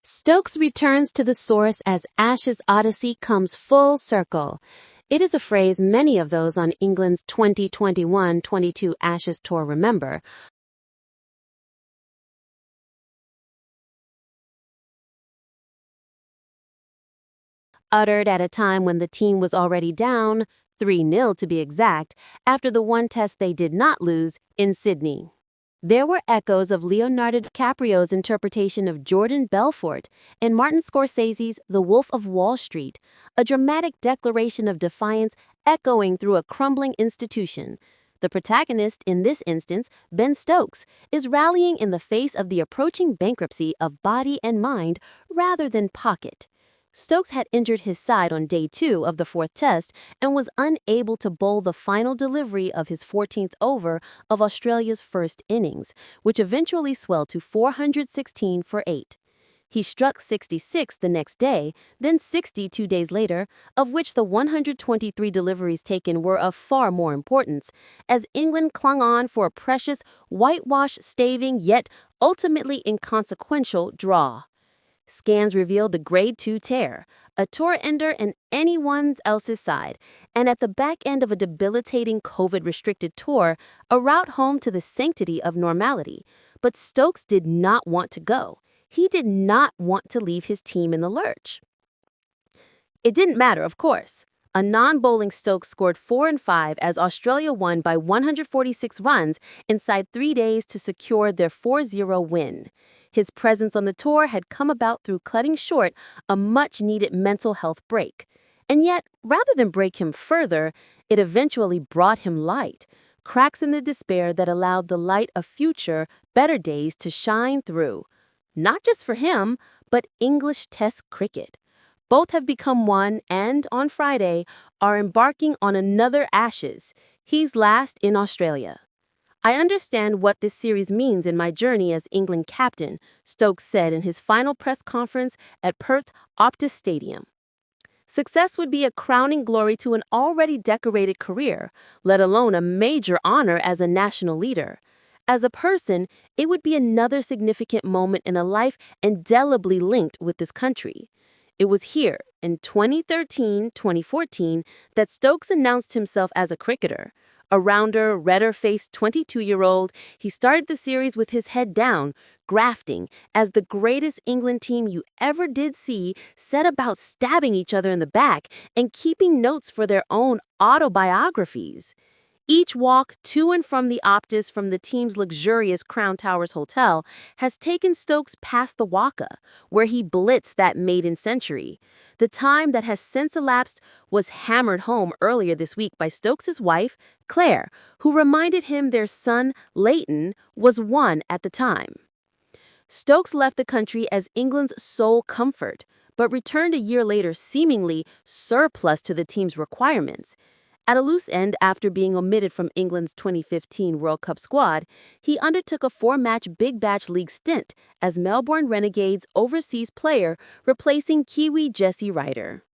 Stokes returns to the source as Ashes Odyssey comes full circle. It is a phrase many of those on England's 2021-22 Ashes tour remember. Uttered at a time when the team was already down, 3-0 to be exact, after the one test they did not lose in Sydney. There were echoes of Leonardo DiCaprio's interpretation of Jordan Belfort and Martin Scorsese's The Wolf of Wall Street, a dramatic declaration of defiance echoing through a crumbling institution. The protagonist, in this instance, Ben Stokes, is rallying in the face of the approaching bankruptcy of body and mind rather than pocket. Stokes had injured his side on day 2 of the 4th test and was unable to bowl the final delivery of his 14th over of Australia's first innings, which eventually swelled to 416 for 8. He struck 66 the next day, then 60 2 days later, of which the 123 deliveries taken were of far more importance, as England clung on for a precious, whitewash-staving yet ultimately inconsequential draw. Scans revealed a grade 2 tear, a tour ender in anyone else's side, and at the back end of a debilitating COVID-restricted tour, a route home to the sanctity of normality. But Stokes did not want to go. He did not want to leave his team in the lurch. It didn't matter, of course. A non-bowling Stokes scored 4 and 5 as Australia won by 146 runs inside 3 days to secure their 4-0 win. His presence on the tour had come about through cutting short a much-needed mental health break. And yet, rather than break him further, it eventually brought him light, cracks in the despair that allowed the light of future, better days to shine through. Not just for him, but English Test cricket. Both have become one and, on Friday, are embarking on another Ashes. He's last in Australia. I understand what this series means in my journey as England captain, Stokes said in his final press conference at Perth Optus Stadium. Success would be a crowning glory to an already decorated career, let alone a major honor as a national leader. As a person, it would be another significant moment in a life indelibly linked with this country. It was here, in 2013-2014, that Stokes announced himself as a cricketer. A rounder, redder-faced 22-year-old, he started the series with his head down, grafting, as the greatest England team you ever did see set about stabbing each other in the back and keeping notes for their own autobiographies. Each walk to and from the Optus from the team's luxurious Crown Towers hotel has taken Stokes past the Waka, where he blitzed that maiden century. The time that has since elapsed was hammered home earlier this week by Stokes' wife, Claire, who reminded him their son, Leighton, was 1 at the time. Stokes left the country as England's sole comfort, but returned a year later seemingly surplus to the team's requirements. At a loose end after being omitted from England's 2015 World Cup squad, he undertook a 4-match Big Bash League stint as Melbourne Renegades overseas player, replacing Kiwi Jesse Ryder.